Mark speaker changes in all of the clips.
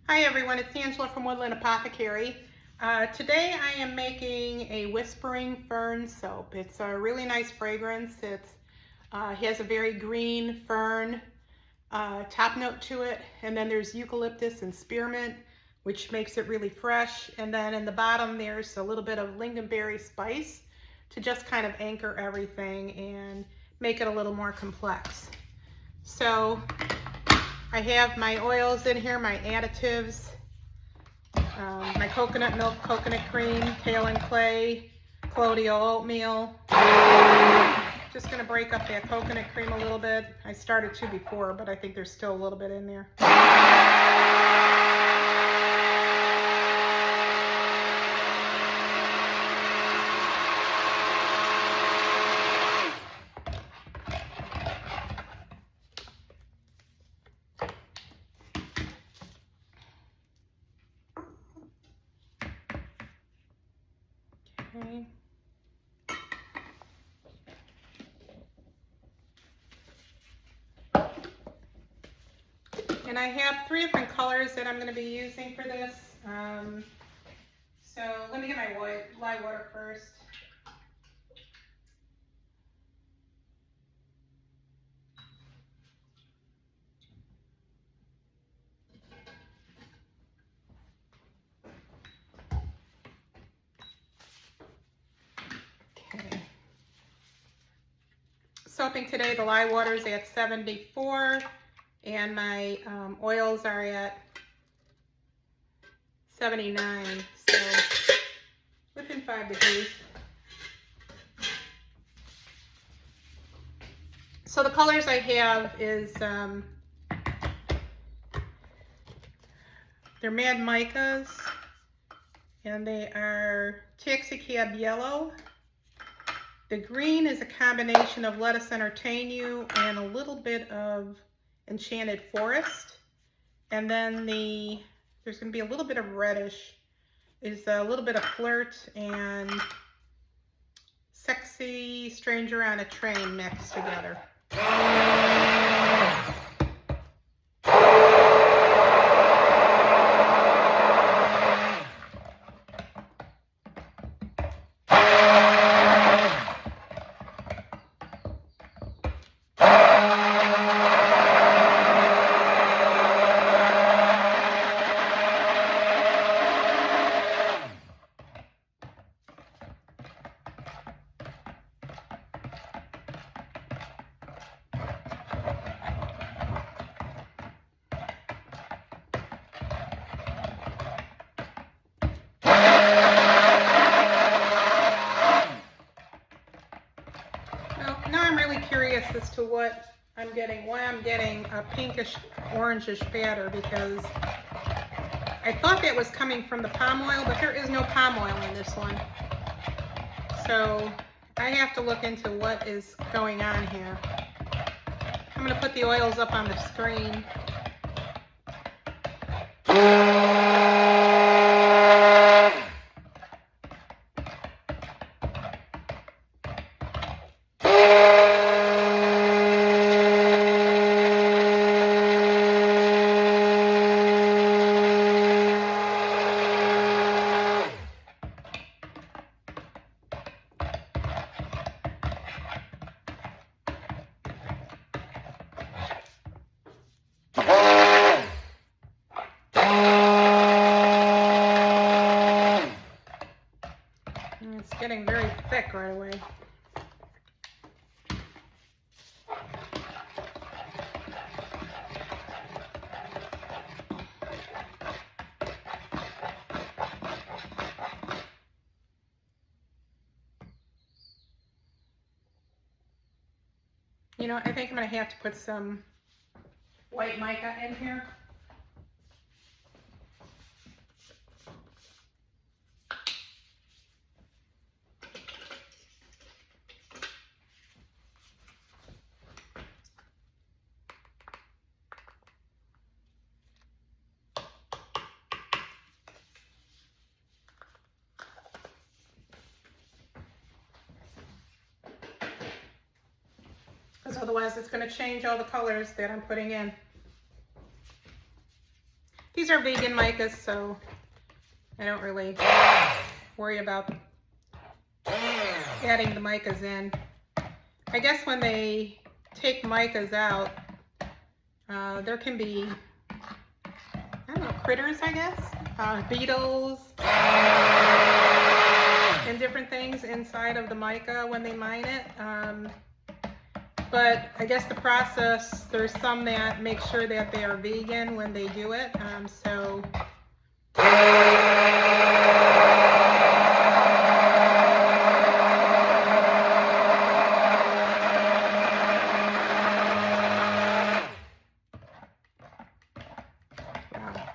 Speaker 1: Hi everyone, it's Angela from Woodland Apothecary. Today I am making a Whispering Fern Soap. It's a really nice fragrance. It has a very green fern top note to it, and then there's eucalyptus and spearmint, which makes it really fresh. And then in the bottom there's a little bit of lingonberry spice to just kind of anchor everything and make it a little more complex. So I have my oils in here, my additives, my coconut milk, coconut cream, kaolin clay, colloidal oatmeal. Just going to break up that coconut cream a little bit. I started to before, but I think there's still a little bit in there. Okay. And I have 3 different colors that I'm going to be using for this. So let me get my lye water first. Okay. Soaping today, the lye water is at 74. And my oils are at 79, so within 5 degrees. So the colors I have is, they're Mad Micas, and they are Taxi Cab Yellow. The green is a combination of Let Us Entertain You and a little bit of Enchanted Forest. And then there's going to be a little bit of reddish, is a little bit of Flirt and Sexy Stranger on a Train mixed together. Now I'm really curious as to what I'm getting, why I'm getting a pinkish orangish batter, because I thought that was coming from the palm oil, but there is no palm oil in this one. So I have to look into what is going on here. I'm going to put the oils up on the screen. It's getting very thick right away. You know, I think I'm going to have to put some white mica in here. Because otherwise it's going to change all the colors that I'm putting in. These are vegan micas, so I don't really worry about adding the micas in. I guess when they take micas out, there can be, I don't know, critters, I guess, beetles, and different things inside of the mica when they mine it. But I guess the process, there's some that make sure that they are vegan when they do it. So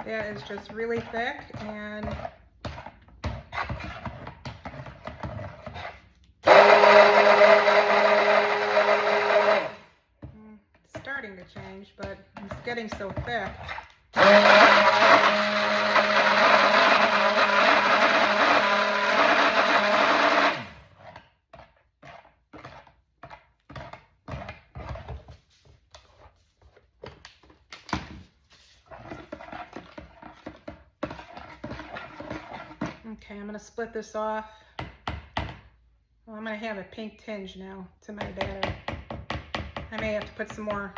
Speaker 1: that is just really thick, and it's starting to change, but it's getting so thick. Okay, I'm going to split this off. Well, I'm going to have a pink tinge now to my batter. I may have to put some more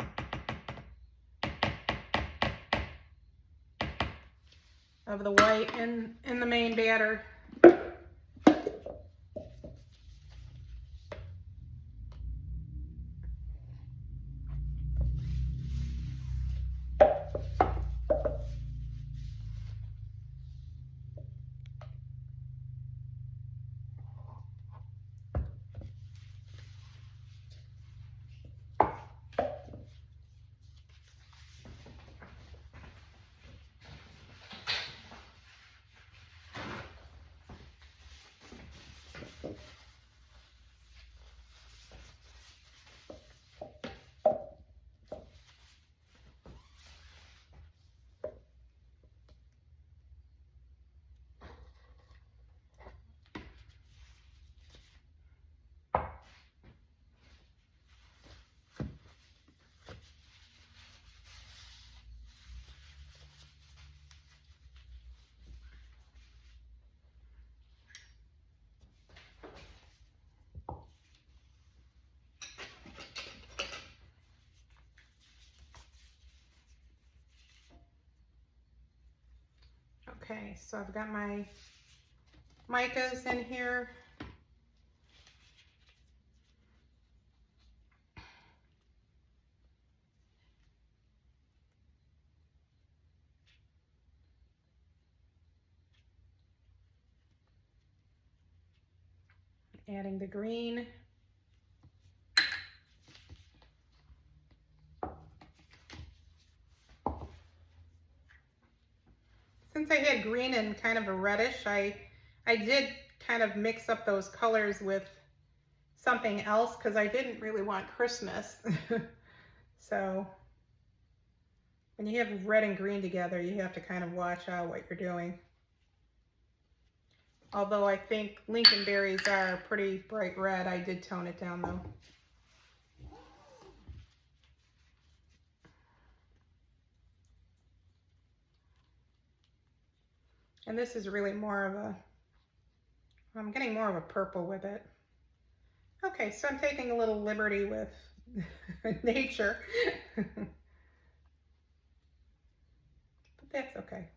Speaker 1: of the white in the main batter. Okay, so I've got my micas in here. Adding the green. Since I had green and kind of a reddish, I did kind of mix up those colors with something else because I didn't really want Christmas. So when you have red and green together, you have to kind of watch out what you're doing. Although I think lingonberries are pretty bright red, I did tone it down though. And this is really more of a, I'm getting more of a purple with it. Okay, so I'm taking a little liberty with nature. But that's okay.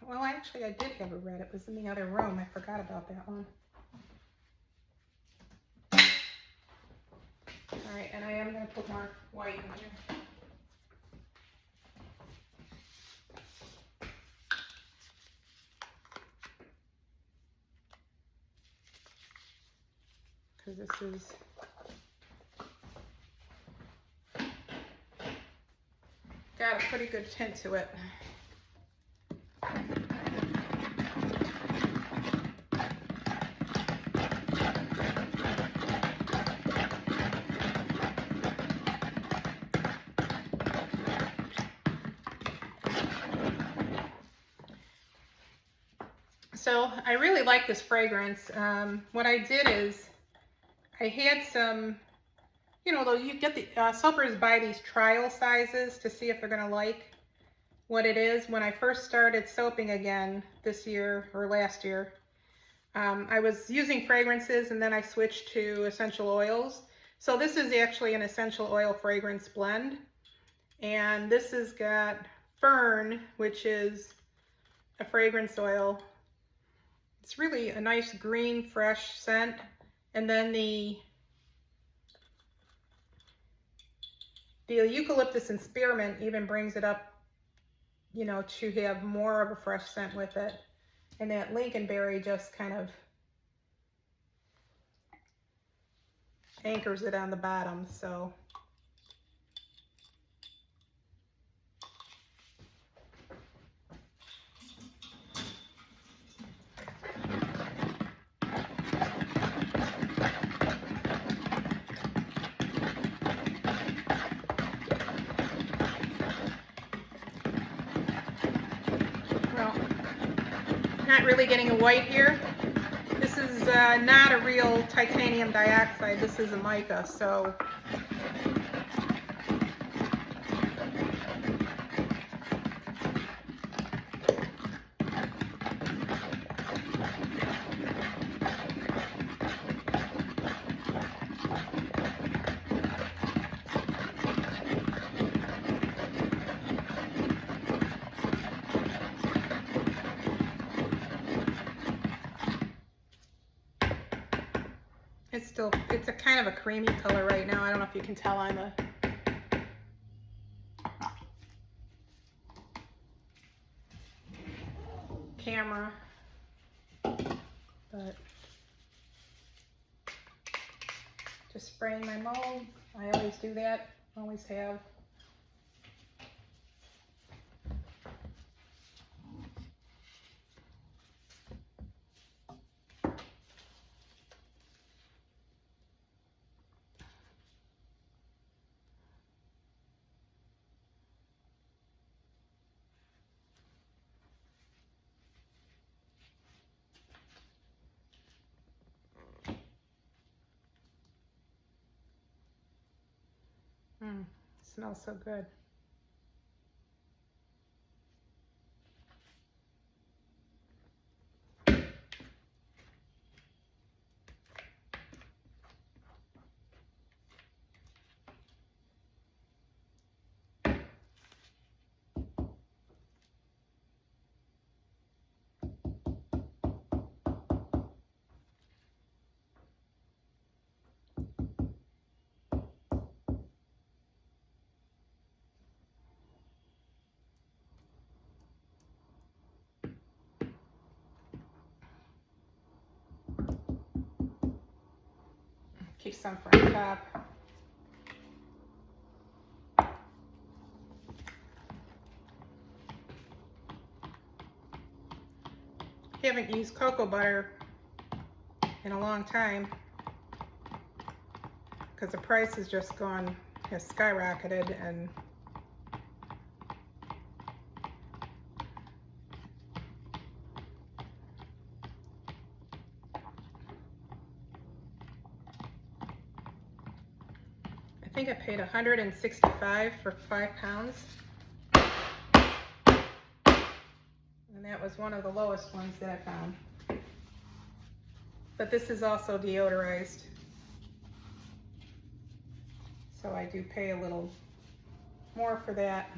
Speaker 1: Well, actually I did have a red. It was in the other room. I forgot about that one. All right, and I am going to put more white in here. Because this is got a pretty good tint to it. So I really like this fragrance. What I did is I had some, you know, though you get the soapers buy these trial sizes to see if they're gonna like what it is. When I first started soaping again this year or last year, I was using fragrances and then I switched to essential oils. So this is actually an essential oil fragrance blend. And this has got fern, which is a fragrance oil. It's really a nice green, fresh scent. And then the eucalyptus and spearmint even brings it up, you know, to have more of a fresh scent with it. And that lingonberry just kind of anchors it on the bottom. So well, not really getting a white here. This is not a real titanium dioxide. This is a mica, so it's a kind of a creamy color right now. I don't know if you can tell on the camera, but just spraying my mold. I always do that, always have. Smells so good. Keep some for on top. Haven't used cocoa butter in a long time because the price has just has skyrocketed, and I think I paid $165 for 5 pounds. And that was one of the lowest ones that I found. But this is also deodorized, so I do pay a little more for that.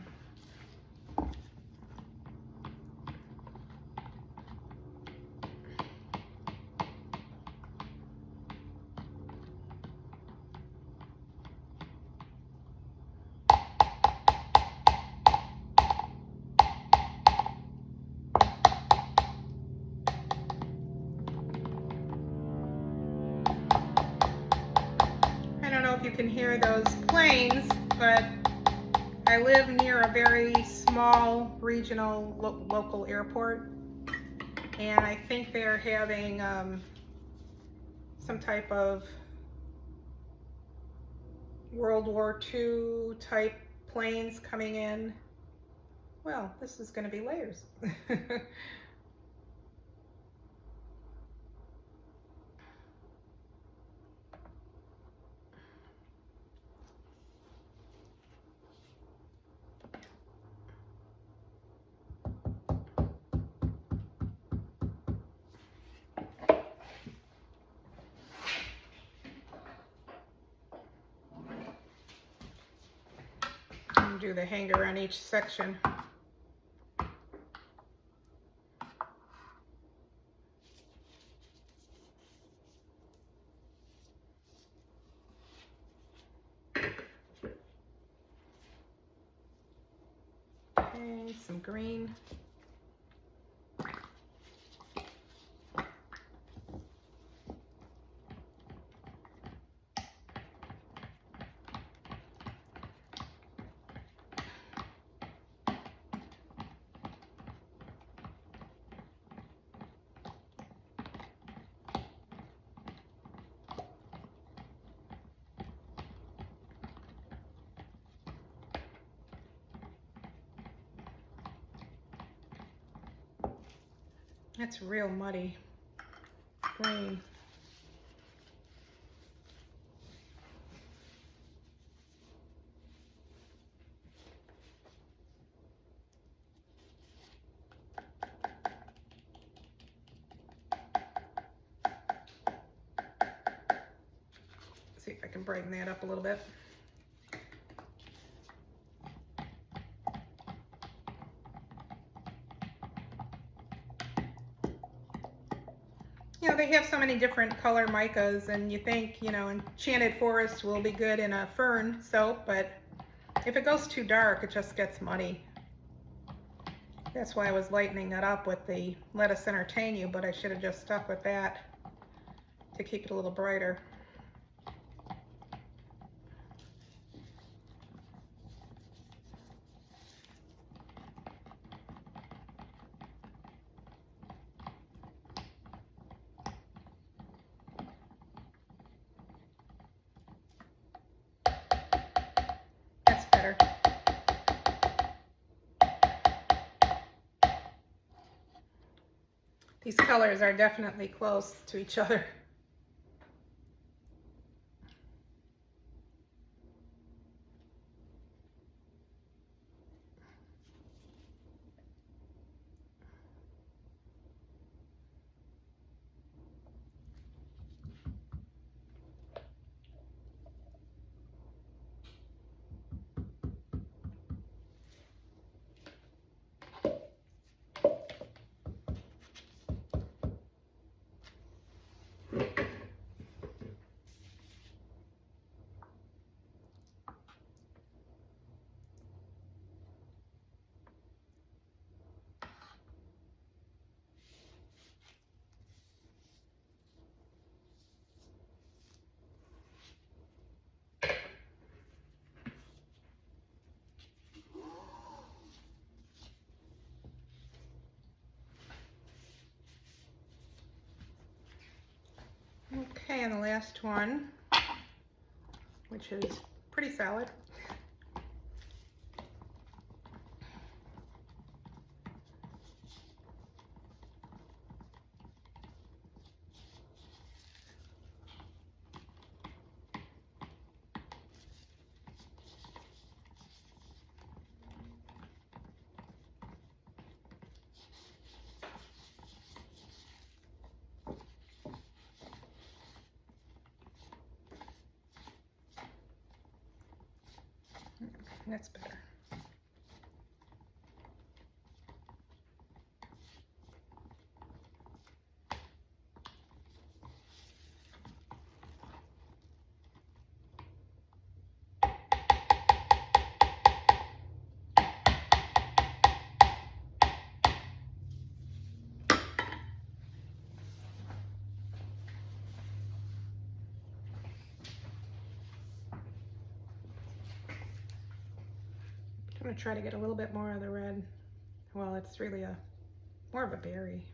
Speaker 1: You can hear those planes, but I live near a very small regional local airport, and I think they're having some type of World War II type planes coming in. Well, this is going to be layers. do the hanger on each section. Okay, some green. That's real muddy green. See if I can brighten that up a little bit. You know, they have so many different color micas, and you think, you know, enchanted forest will be good in a fern soap, but if it goes too dark, it just gets muddy. That's why I was lightening it up with the Let Us Entertain You, but I should have just stuck with that to keep it a little brighter. That's better. These colors are definitely close to each other. Okay, and the last one, which is pretty solid. That's better. I'm going to try to get a little bit more of the red. Well, it's really more of a berry.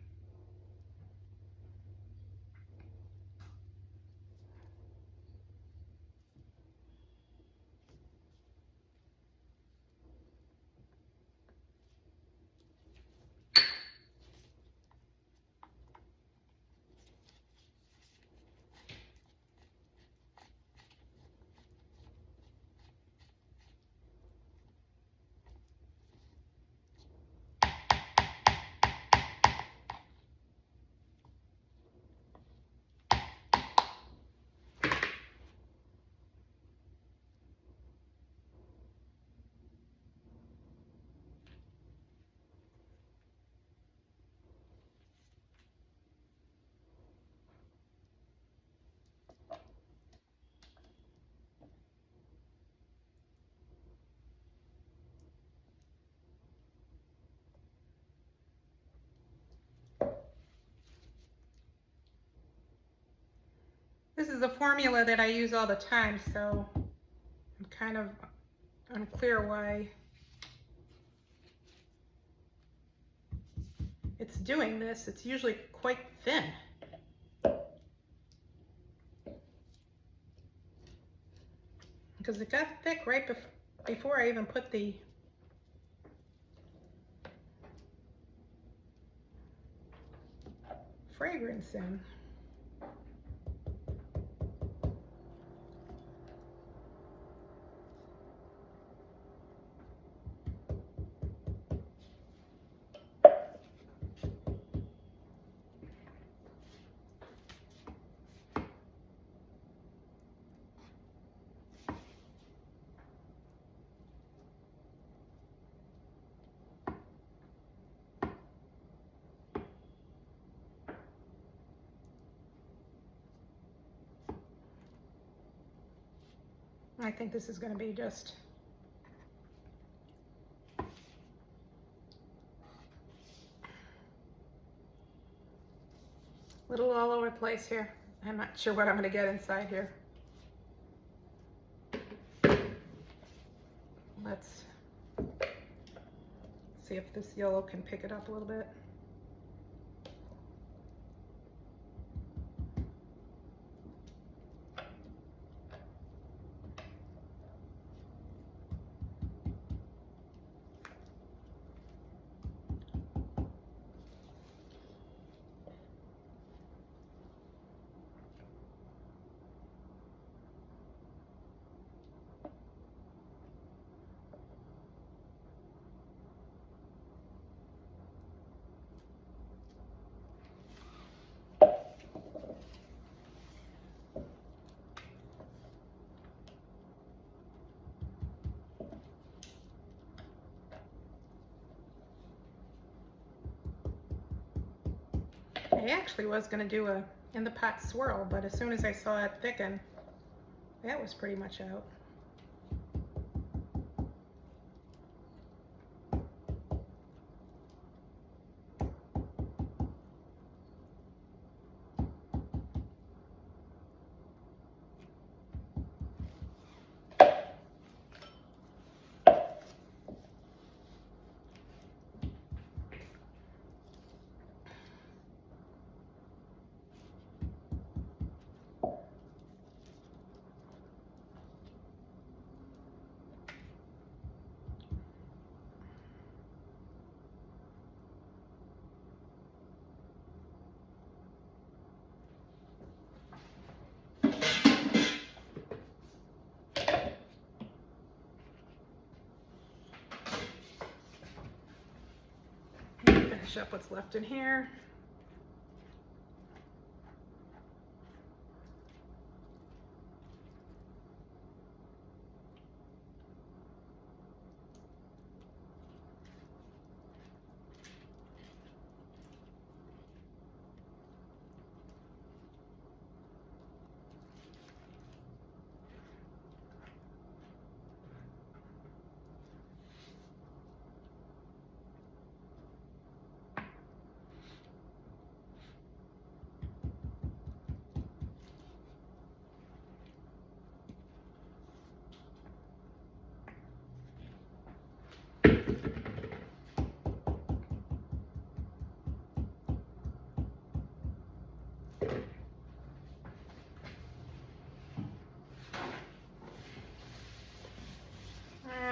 Speaker 1: This is a formula that I use all the time, so I'm kind of unclear why it's doing this. It's usually quite thin. Because it got thick right before I even put the fragrance in. I think this is going to be just a little all over the place here. I'm not sure what I'm going to get inside here. Let's see if this yellow can pick it up a little bit. I actually was going to do a in the pot swirl, but as soon as I saw it thicken, that was pretty much out. Finish up what's left in here.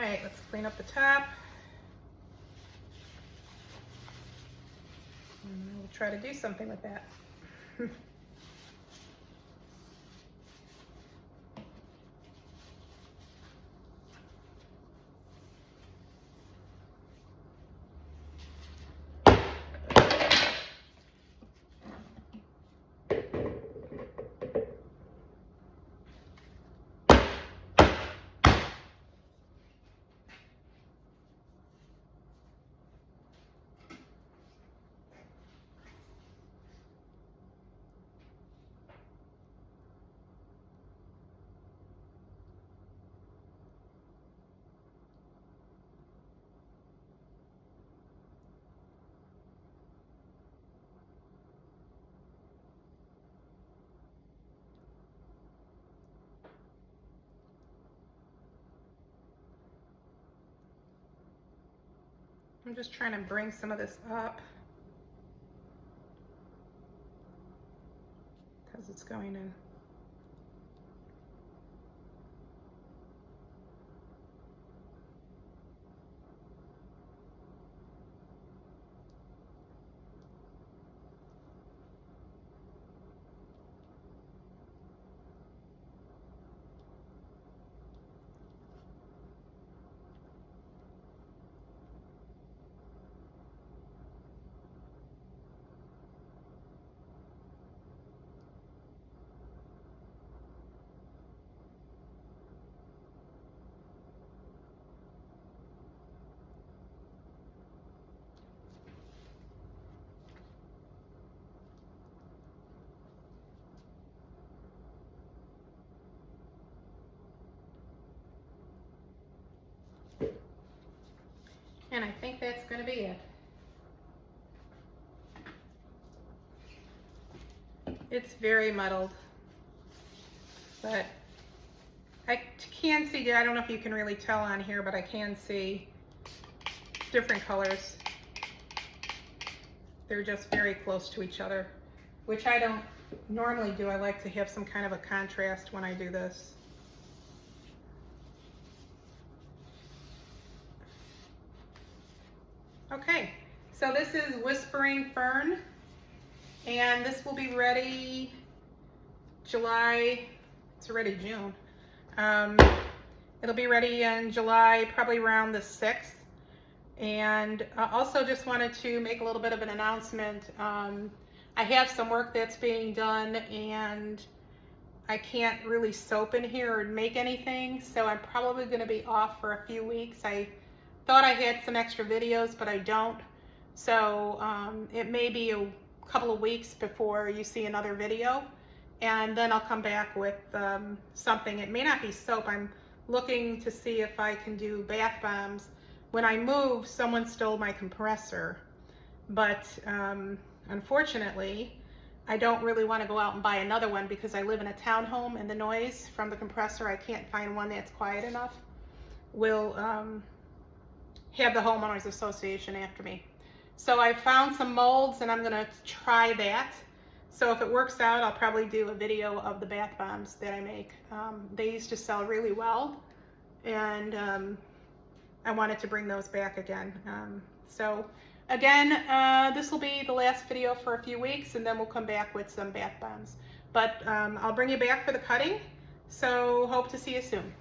Speaker 1: Alright, let's clean up the top. And we'll try to do something with that. I'm just trying to bring some of this up because it's going to. And I think that's going to be it. It's very muddled, but I can see, I don't know if you can really tell on here, but I can see different colors. They're just very close to each other, which I don't normally do. I like to have some kind of a contrast when I do this. Okay, so this is Whispering Fern, and this will be ready July. It's already June. It'll be ready in July, probably around the 6th. And also just wanted to make a little bit of an announcement. I have some work that's being done and I can't really soap in here or make anything, so I'm probably going to be off for a few weeks. I thought I had some extra videos, but I don't. So it may be a couple of weeks before you see another video, and then I'll come back with something. It may not be soap. I'm looking to see if I can do bath bombs. When I moved, someone stole my compressor, but unfortunately, I don't really want to go out and buy another one because I live in a townhome and the noise from the compressor, I can't find one that's quiet enough, will have the homeowners association after me. So I found some molds and I'm going to try that. So if it works out, I'll probably do a video of the bath bombs that I make. They used to sell really well, and I wanted to bring those back again. So again, this will be the last video for a few weeks, and then we'll come back with some bath bombs. But I'll bring you back for the cutting, so hope to see you soon.